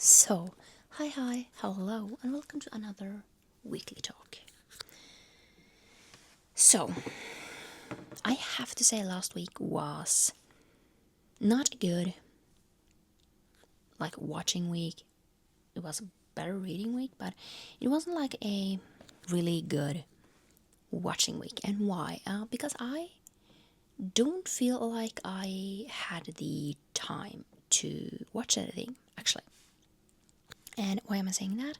So, hi, hello, and welcome to another weekly talk. So, I have to say, last week was not good, like watching week. It was a better reading week, but it wasn't like a really good watching week. And why? Because I don't feel like I had the time to watch anything, actually. And why am I saying that?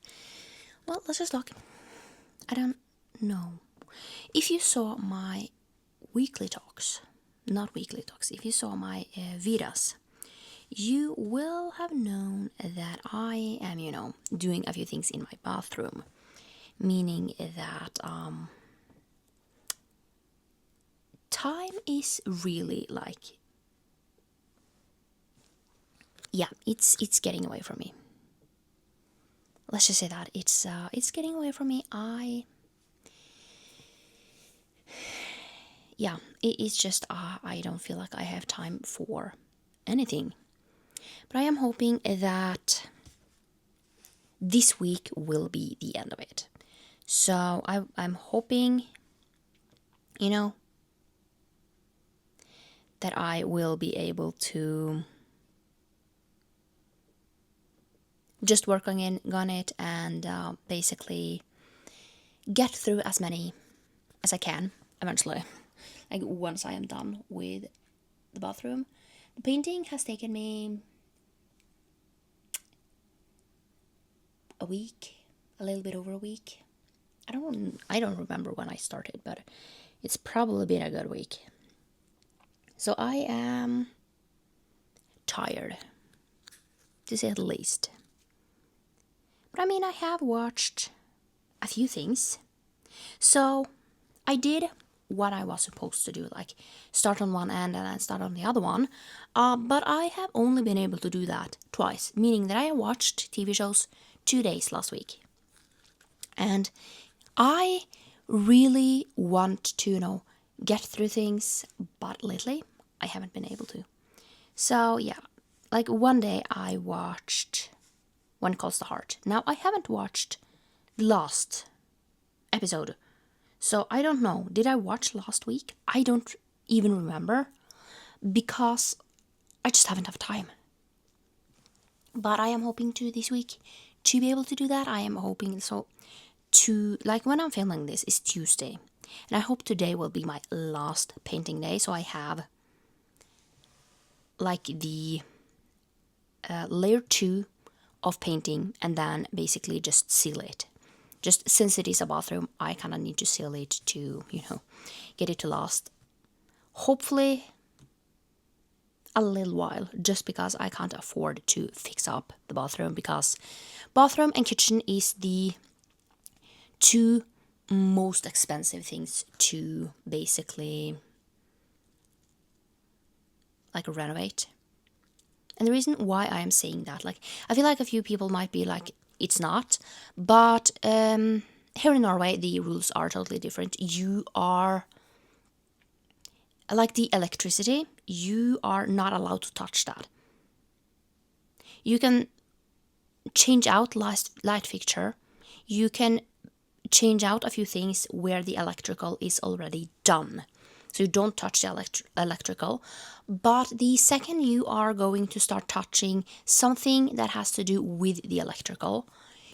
Well, let's just look. I don't know. If you saw my weekly talks, not weekly talks, if you saw my vidas, you will have known that I am, doing a few things in my bathroom. Meaning that time is really like, yeah, it's getting away from me. Let's just say that it's getting away from me. It's just I don't feel like I have time for anything. But I am hoping that this week will be the end of it. So I'm hoping, that I will be able to just work on it and basically get through as many as I can eventually. Like once I am done with the bathroom. The painting has taken me a week, a little bit over a week. I don't remember when I started, but it's probably been a good week. So I am tired, to say the least. But I mean, I have watched a few things. So I did what I was supposed to do, like start on one end and then start on the other one. But I have only been able to do that twice, meaning that I watched TV shows 2 days last week. And I really want to, get through things, but lately I haven't been able to. So yeah, like one day I watched When It Calls the Heart. Now I haven't watched the last episode, so I don't know. Did I watch last week? I don't even remember because I just haven't have time. But I am hoping to this week to be able to do that. I am hoping so to, like, when I'm filming this is Tuesday, and I hope today will be my last painting day, so I have like the layer 2 of painting and then basically just seal it. Just since it is a bathroom, I kind of need to seal it to, get it to last. Hopefully a little while, just because I can't afford to fix up the bathroom, because bathroom and kitchen is the two most expensive things to basically like renovate. And the reason why I am saying that, like, I feel like a few people might be like, it's not, but here in Norway the rules are totally different. You are, like, the electricity, you are not allowed to touch that. You can change out light fixture, you can change out a few things where the electrical is already done. So you don't touch the electrical. But the second you are going to start touching something that has to do with the electrical,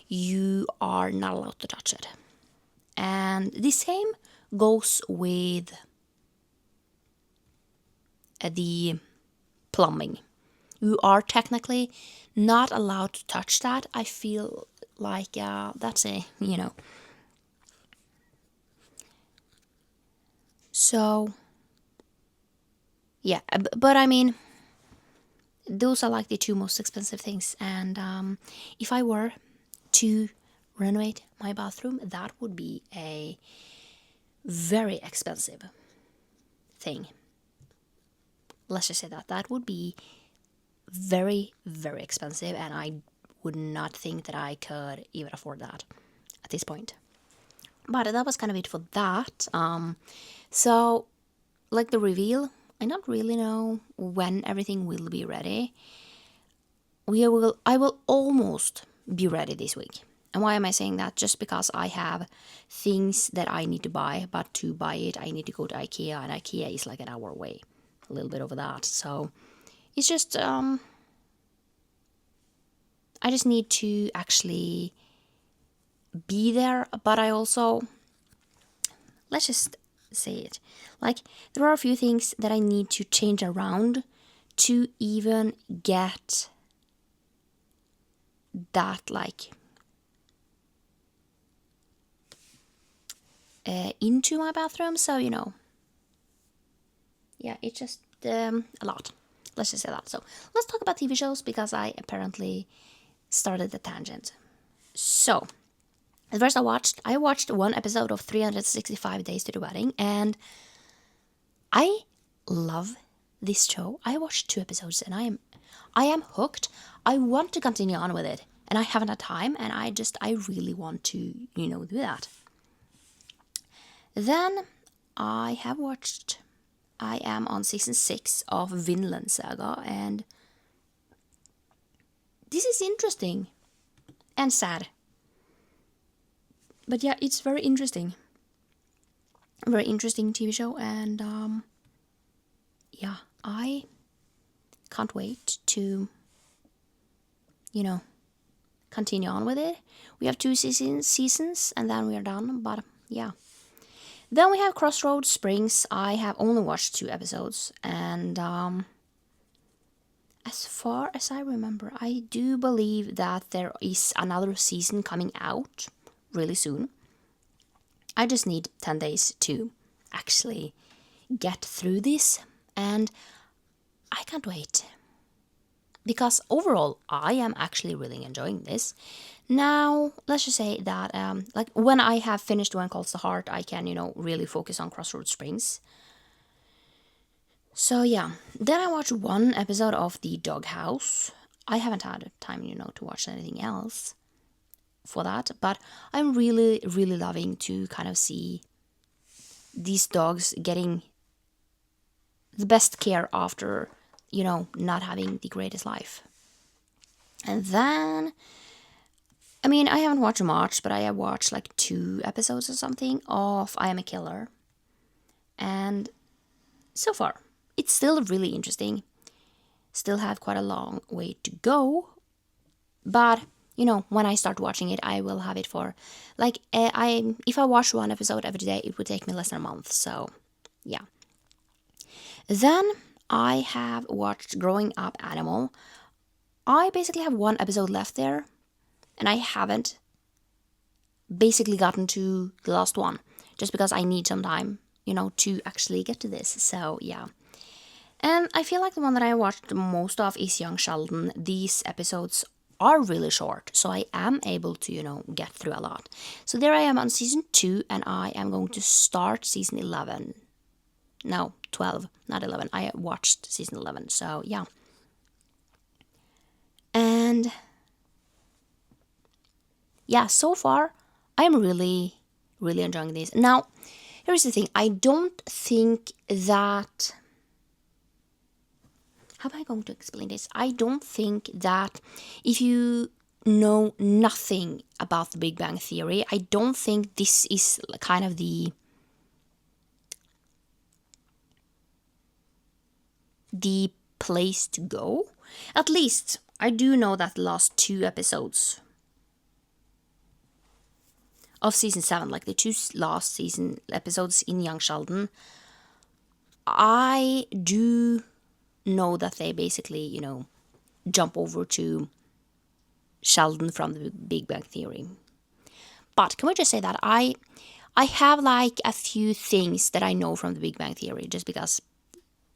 you are not allowed to touch it. And the same goes with the plumbing. You are technically not allowed to touch that. I feel like that's a. So, yeah, but I mean, those are like the two most expensive things. And if I were to renovate my bathroom, that would be a very expensive thing. Let's just say that would be very, very expensive, and I would not think that I could even afford that at this point. But that was kind of it for that. So, like, the reveal, I don't really know when everything will be ready. I will almost be ready this week. And why am I saying that? Just because I have things that I need to buy, but to buy it, I need to go to IKEA, and IKEA is like an hour away, a little bit over that. So it's just, I just need to actually be there, but I also, let's just say it, like, there are a few things that I need to change around to even get that, like, into my bathroom. So, yeah, it's just a lot. Let's just say that. So let's talk about TV shows, because I apparently started the tangent. So at first I watched one episode of 365 Days to the Wedding, and I love this show. I watched 2 episodes and I am hooked. I want to continue on with it, and I haven't had time, and I really want to, do that. Then I am on season 6 of Vinland Saga, and this is interesting and sad. But yeah, it's very interesting. A very interesting TV show, and yeah, I can't wait to, continue on with it. We have 2 seasons, and then we are done. But yeah. Then we have Crossroads Springs. I have only watched 2 episodes, and as far as I remember, I do believe that there is another season coming out really soon. I just need 10 days to actually get through this, and I can't wait. Because overall, I am actually really enjoying this. Now, let's just say that, like, when I have finished When Calls the Heart, I can, really focus on Crossroads Springs. So yeah, then I watched 1 episode of The Doghouse. I haven't had time, to watch anything else for that, but I'm really, really loving to kind of see these dogs getting the best care after, not having the greatest life. And then, I mean, I haven't watched much, but I have watched like 2 episodes or something of I Am a Killer. And so far, it's still really interesting. Still have quite a long way to go. But, when I start watching it, I will have it for, like, if I watch 1 episode every day, it would take me less than a month. So, yeah. Then I have watched Growing Up Animal. I basically have 1 episode left there, and I haven't basically gotten to the last one, just because I need some time, to actually get to this. So, yeah. And I feel like the one that I watched most of is Young Sheldon. These episodes are really short, so I am able to, get through a lot. So there I am on season 2, and I am going to start season 11. No, 12, not 11. I watched season 11, so yeah. And yeah, so far, I'm really, really enjoying this. Now, here's the thing. I don't think that... How am I going to explain this? I don't think that if you know nothing about the Big Bang Theory, I don't think this is kind of the place to go. At least, I do know that the last 2 episodes of season 7, like the 2 last season episodes in Young Sheldon, I do know that they basically, jump over to Sheldon from the Big Bang Theory. But can we just say that I have like a few things that I know from the Big Bang Theory, just because,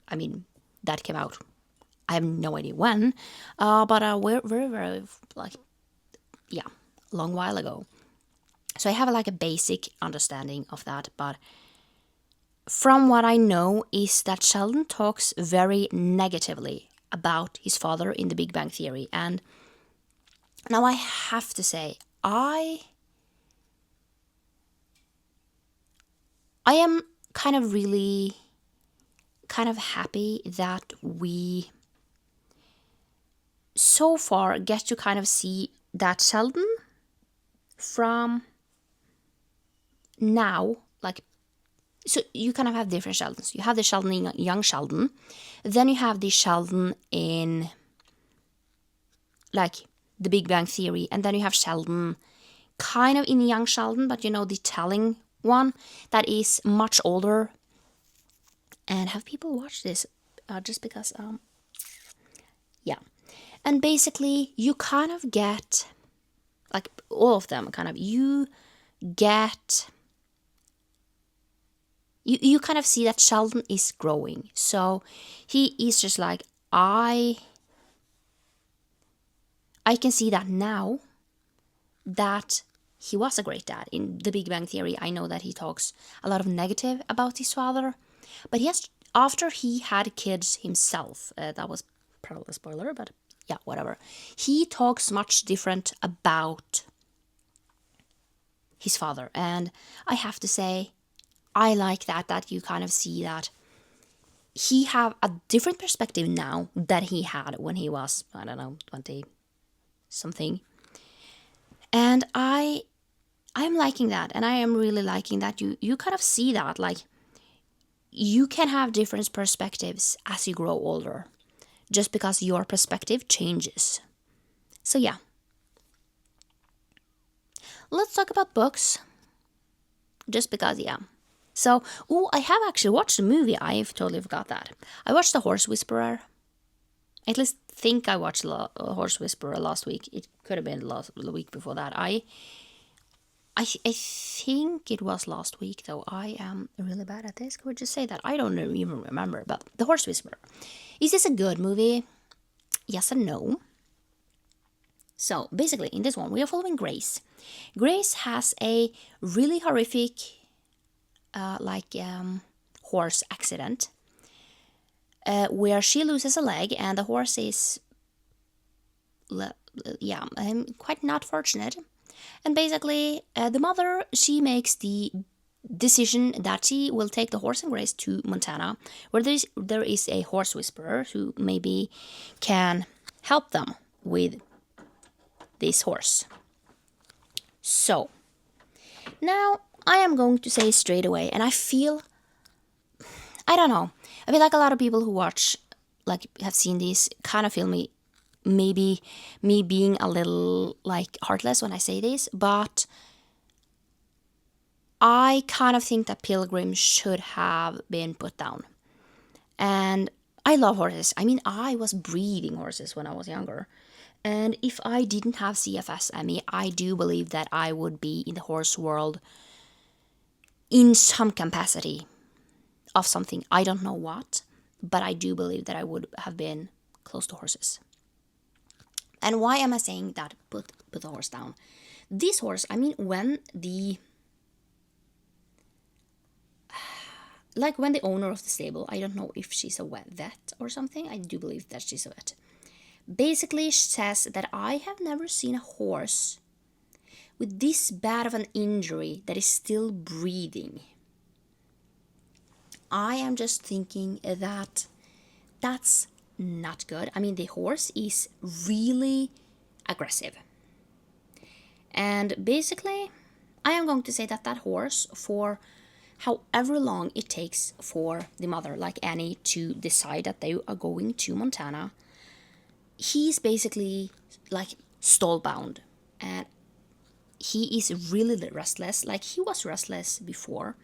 I mean, that came out. I have no idea when, but we're very, very, like, yeah, a long while ago. So I have like a basic understanding of that, but from what I know is that Sheldon talks very negatively about his father in the Big Bang Theory. And now I have to say, I am kind of really kind of happy that we so far get to kind of see that Sheldon from now, like, so you kind of have different Sheldons. You have the Sheldon in young Sheldon, then you have the Sheldon in like the Big Bang Theory, and then you have Sheldon kind of in young Sheldon, but the telling one that is much older. And have people watched this? Just because, yeah. And basically, you kind of get, like, all of them kind of, you get, you kind of see that Sheldon is growing. So he is just like, I can see that now that he was a great dad. In The Big Bang Theory, I know that he talks a lot of negative about his father, but after he had kids himself, that was probably a spoiler, but yeah, whatever. He talks much different about his father, and I have to say, I like that you kind of see that he have a different perspective now that he had when he was, I don't know, 20 something. And I'm liking that, and I am really liking that you kind of see that, like, you can have different perspectives as you grow older, just because your perspective changes. So yeah. Let's talk about books. Just because, yeah. So, I have actually watched a movie. I've totally forgot that. I watched The Horse Whisperer. I at least think I watched Horse Whisperer last week. It could have been the week before that. I think it was last week, though. I am really bad at this. Could we just say that? I don't even remember. But The Horse Whisperer. Is this a good movie? Yes and no. So, basically, in this one, we are following Grace. Grace has a really horrific, horse accident where she loses a leg, and the horse is, quite not fortunate. And basically, the mother, she makes the decision that she will take the horse and Grace to Montana, where there is a horse whisperer who maybe can help them with this horse. So, now I am going to say straight away, and I don't know, I feel like a lot of people who watch, like, have seen this, kind of feel maybe me being a little, like, heartless when I say this, but I kind of think that pilgrims should have been put down. And I love horses. I mean, I was breeding horses when I was younger. And if I didn't have CFS-ME, I do believe that I would be in the horse world in some capacity of something. I don't know what, but I do believe that I would have been close to horses. And why am I saying that put the horse down? This horse, I mean, when the owner of the stable, I don't know if she's a vet or something, I do believe that she's a vet, basically says that I have never seen a horse with this bad of an injury that is still breathing. I am just thinking that that's not good. I mean, the horse is really aggressive. And basically, I am going to say that horse, for however long it takes for the mother, like Annie, to decide that they are going to Montana, he's basically like stall-bound, and he is really restless. Like, he was restless before,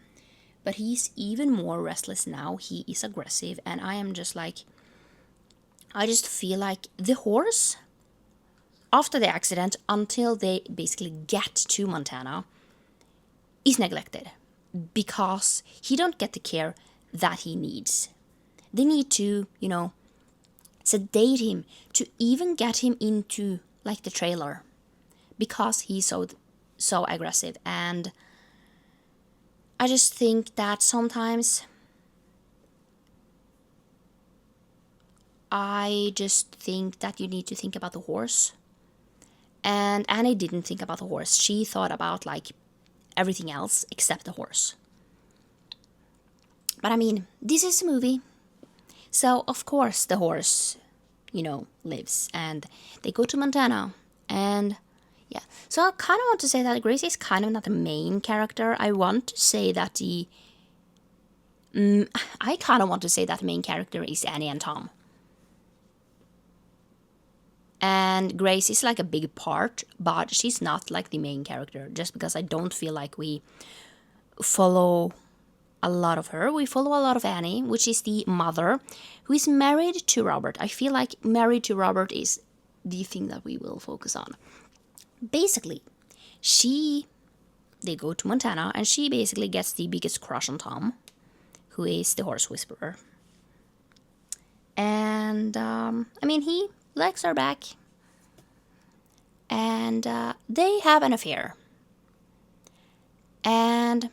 but he's even more restless now. He is aggressive, and I just feel like the horse, after the accident, until they basically get to Montana, is neglected, because he don't get the care that he needs. They need to, sedate him, to even get him into, like, the trailer, because he's so aggressive. And I just think that sometimes I just think that you need to think about the horse. And Annie didn't think about the horse. She thought about, like, everything else except the horse. But I mean, this is a movie, so of course the horse, lives, and they go to Montana. And yeah, so I kind of want to say that Grace is kind of not the main character. I want to say that I kind of want to say that the main character is Annie and Tom. And Grace is like a big part, but she's not like the main character, just because I don't feel like we follow a lot of her. We follow a lot of Annie, which is the mother, who is married to Robert. I feel like married to Robert is the thing that we will focus on. Basically, they go to Montana, and she basically gets the biggest crush on Tom, who is the horse whisperer. And, he likes her back. And they have an affair. And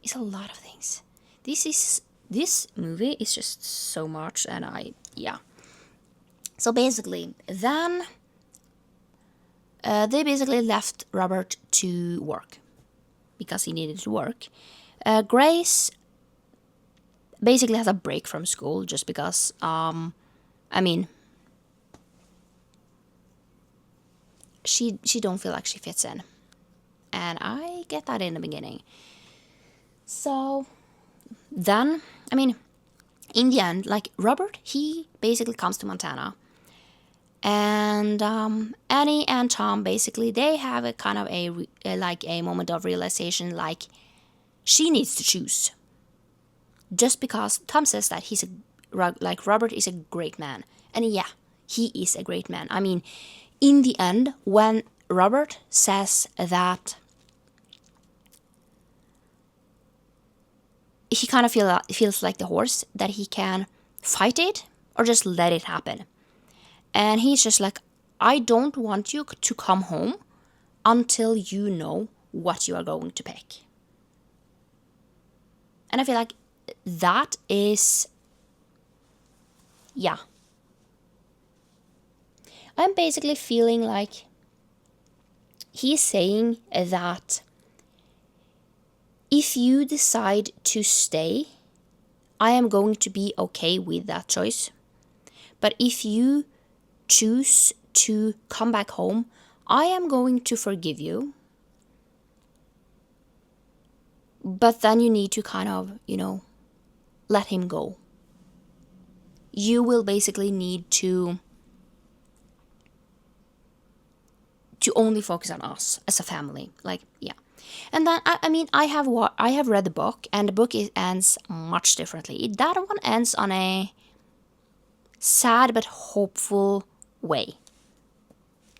it's a lot of things. This movie is just so much, and So basically, then they basically left Robert to work because he needed to work. Grace basically has a break from school just because, she don't feel like she fits in. And I get that in the beginning. So then, in the end, like Robert, he basically comes to Montana. And Annie and Tom, basically, they have a kind of a moment of realization, like she needs to choose. Just because Tom says that Robert is a great man. And yeah, he is a great man. In the end, when Robert says that he kind of feels like the horse, that he can fight it or just let it happen. And he's just like, I don't want you to come home until you know what you are going to pick. And I feel like that is, yeah. I'm basically feeling like he's saying that if you decide to stay, I am going to be okay with that choice. But if you choose to come back home, I am going to forgive you. But then you need to kind of, let him go. You will basically need to only focus on us as a family. Like, yeah. And then, I have read the book, and the book ends much differently. That one ends on a sad but hopeful way.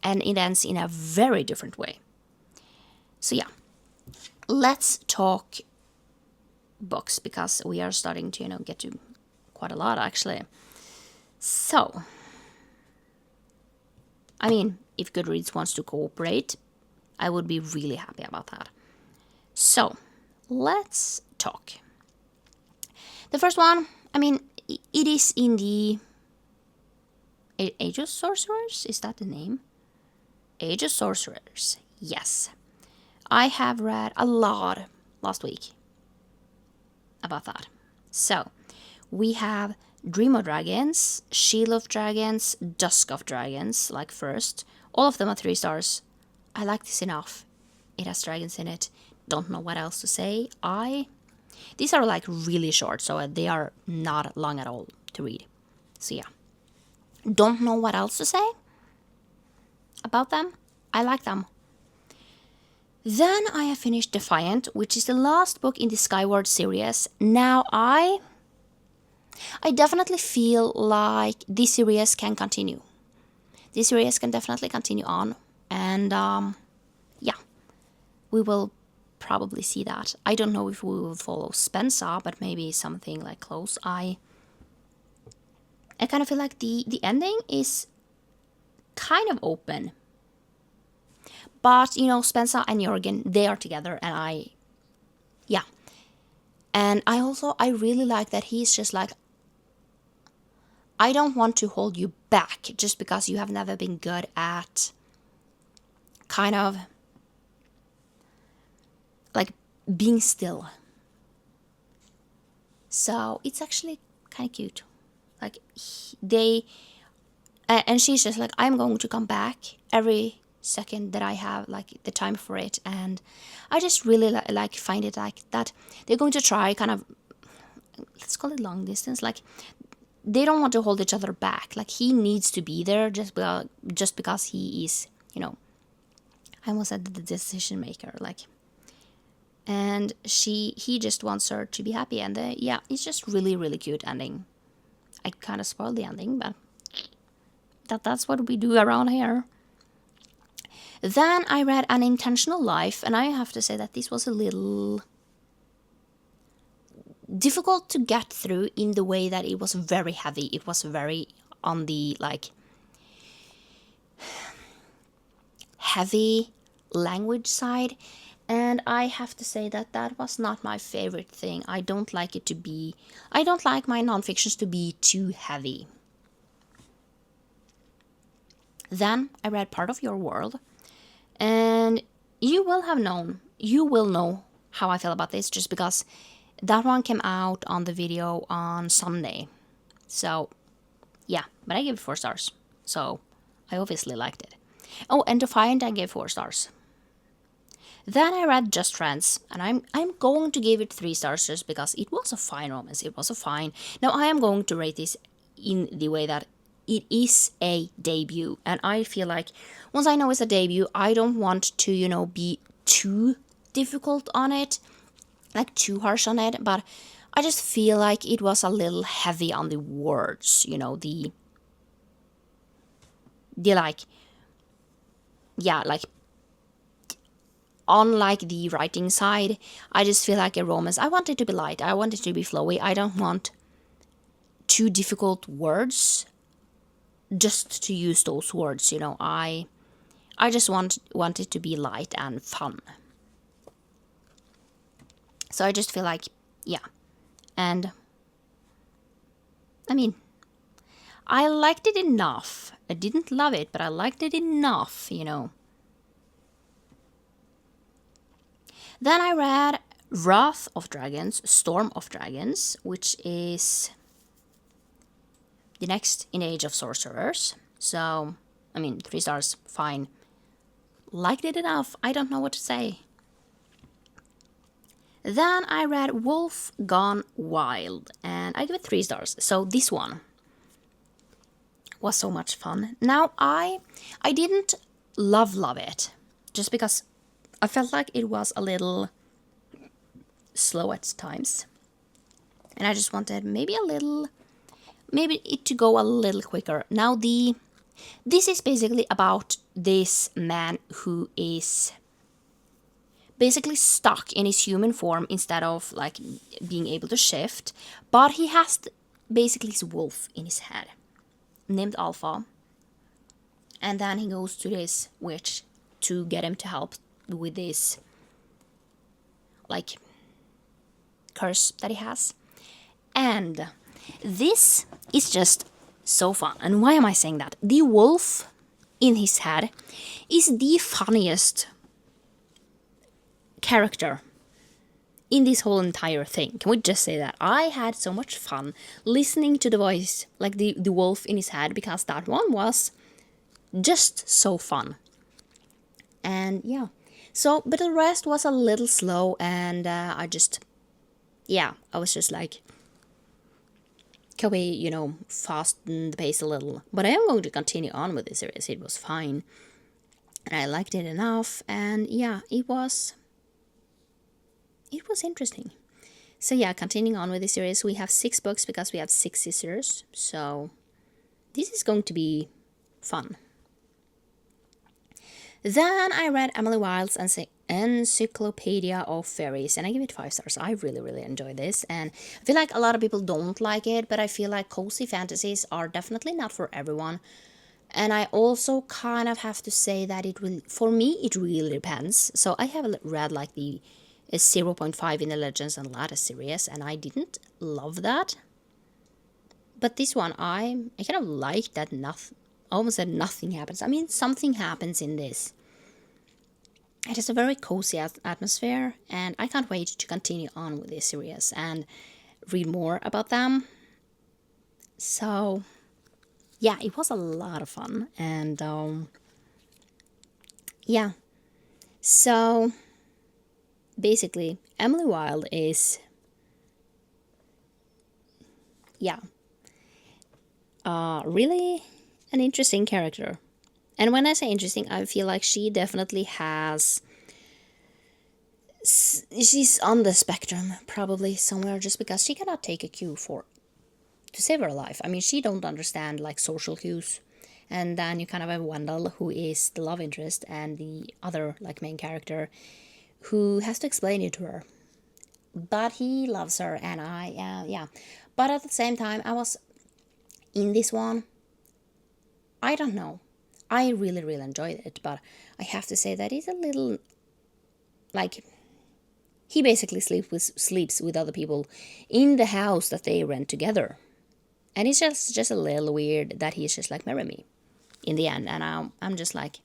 And it ends in a very different way. So yeah, let's talk books, because we are starting to, get to quite a lot, actually. So, if GoodReads wants to cooperate, I would be really happy about that. So, let's talk. The first one, it is in the Age of Sorcerers? Is that the name? Age of Sorcerers, yes. I have read a lot last week about that. So, we have Dream of Dragons, Shield of Dragons, Dusk of Dragons, like first. All of them are 3 stars. I like this enough. It has dragons in it. Don't know what else to say. These are like really short, so they are not long at all to read. So yeah. Don't know what else to say about them. I like them. Then I have finished Defiant, which is the last book in the Skyward series. Now I definitely feel like this series can continue. This series can definitely continue on. And yeah, we will probably see that. I don't know if we will follow Spencer, but maybe something like close. I kind of feel like the ending is kind of open. But, Spencer and Jörgen, they are together, and yeah. And I really like that he's just like, I don't want to hold you back just because you have never been good at kind of like being still. So it's actually kind of cute. Like they And she's just like, I'm going to come back every second that I have like the time for it. And I just really like find it like that they're going to try kind of, let's call it long distance, like they don't want to hold each other back. Like he needs to be there just because he is, you know, I almost said the decision maker, like, and he just wants her to be happy. And yeah, it's just really, really cute ending. I kind of spoiled the ending, but that's what we do around here. Then I read An Intentional Life, and I have to say that this was a little difficult to get through in the way that it was very heavy. It was very on the like heavy language side, and I have to say that that was not my favorite thing. I don't like my nonfictions to be too heavy. Then I read Part of Your World, and you will know how I feel about this just because that one came out on the video on Sunday. So yeah, but I gave it 4 stars. So I obviously liked it. Oh, and Defiant I gave 4 stars. Then I read Just Friends, and I'm going to give it 3 stars just because it was a fine romance. It was a fine. Now I am going to rate this in the way that it is a debut, and I feel like once I know it's a debut, I don't want to, you know, be too difficult on it, like too harsh on it, but I just feel like it was a little heavy on the words, you know, the like, yeah, like on like the writing side, I just feel like a romance. I want it to be light. I want it to be flowy. I don't want too difficult words just to use those words, you know. I just want it to be light and fun. So I just feel like, yeah. And I mean, I liked it enough. I didn't love it, but I liked it enough, you know. Then I read Wrath of Dragons, Storm of Dragons, which is the next in Age of Sorcerers. So, I mean, 3 stars, fine. Liked it enough. I don't know what to say. Then I read Wolf Gone Wild, and I give it 3 stars. So this one was so much fun. Now I didn't love it, just because I felt like it was a little slow at times, and I just wanted maybe it to go a little quicker. Now this is basically about this man who is basically stuck in his human form instead of like being able to shift, but he has basically his wolf in his head named Alpha, and then he goes to this witch to get him to help with this like curse that he has. And this is just so fun. And why am I saying that? The wolf in his head is the funniest character in this whole entire thing. Can we just say that? I had so much fun listening to the voice, like the wolf in his head, because that one was just so fun. And yeah, so, but the rest was a little slow, and I was just like, can we, you know, fasten the pace a little? But I am going to continue on with this series. It was fine, and I liked it enough, and yeah, it was interesting. So yeah, continuing on with the series, we have 6 books because we have 6 sisters. So this is going to be fun. Then I read Emily Wilde's Encyclopedia of Fairies, and I give it 5 stars. I really, really enjoy this, and I feel like a lot of people don't like it, but I feel like cozy fantasies are definitely not for everyone. And I also kind of have to say that for me, it really depends. So I have read like the 0.5 in the Legends and Lattice series, and I didn't love that. But this one, I kind of like that almost said nothing happens. I mean, something happens in this. It is a very cozy atmosphere, and I can't wait to continue on with this series and read more about them. So, yeah, it was a lot of fun. And yeah, so basically, Emily Wilde is, yeah, really an interesting character. And when I say interesting, I feel like she definitely has. She's on the spectrum, probably somewhere, just because she cannot take a cue for to save her life. I mean, she don't understand like social cues. And then you kind of have Wendell, who is the love interest, and the other like main character, who has to explain it to her. But he loves her, and yeah. But at the same time, I was in this one. I don't know. I really, really enjoyed it, but I have to say that it's a little like he basically sleeps with other people in the house that they rent together, and it's just a little weird that he's just like marry me in the end, and I'm just like,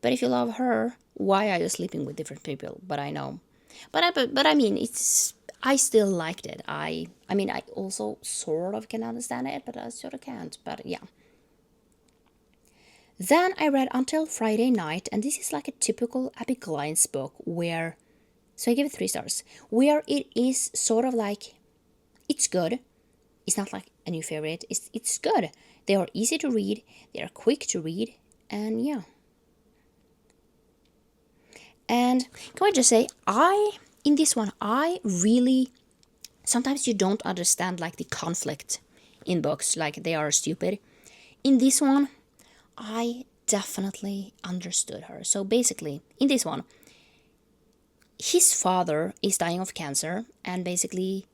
but if you love her, why are you sleeping with different people? But I know, but I mean, it's I still liked it. I mean, I also sort of can understand it, but I sort of can't. But yeah. Then I read Until Friday Night, and this is like a typical Abby Glines book where, so I give it 3 stars, where it is sort of like, it's good. It's not like a new favorite. It's good. They are easy to read. They are quick to read, and yeah. And can I just say, in this one, I really, sometimes you don't understand like the conflict in books, like they are stupid. In this one, I definitely understood her. So basically, in this one, his father is dying of cancer, and basically,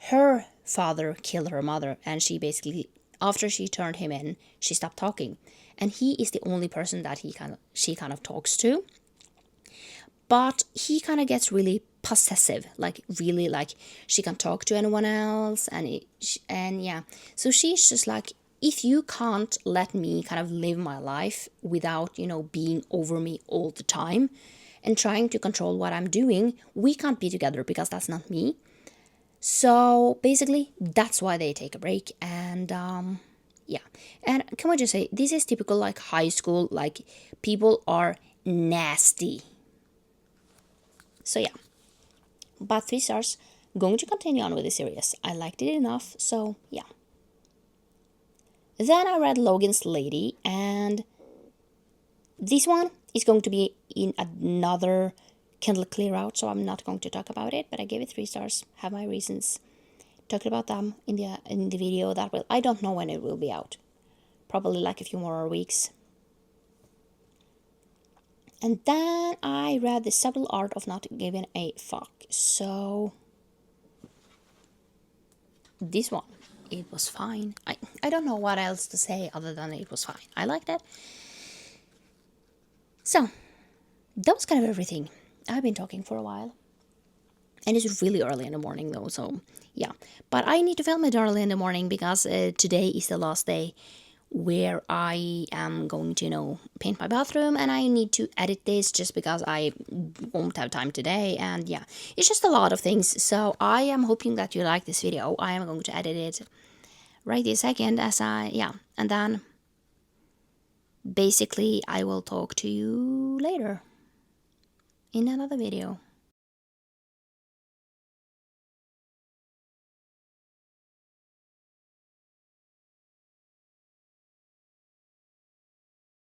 her father killed her mother, and she basically, after she turned him in, she stopped talking, and he is the only person that she kind of talks to. But he kind of gets really possessive, like really like she can talk to anyone else, and yeah, so she's just like, if you can't let me kind of live my life without being over me all the time and trying to control what I'm doing, we can't be together because that's not me. So basically that's why they take a break. And yeah, and can I just say, this is typical like high school, like people are nasty. So yeah, but 3 stars. Going to continue on with the series. I liked it enough, so yeah. Then I read Logan's Lady, and this one is going to be in another Kindle clear out, so I'm not going to talk about it, but I gave it 3 stars. Have my reasons. Talked about them in the video that will. I don't know when it will be out. Probably like a few more weeks. And then I read The Subtle Art of Not Giving a Fuck. So this one, it was fine. I don't know what else to say other than it was fine. I liked it. So that was kind of everything. I've been talking for a while. And it's really early in the morning though, so yeah. But I need to film it early in the morning because today is the last day where I am going to, paint my bathroom, and I need to edit this just because I won't have time today. And yeah, it's just a lot of things. So I am hoping that you like this video. I am going to edit it right this second and then basically I will talk to you later in another video.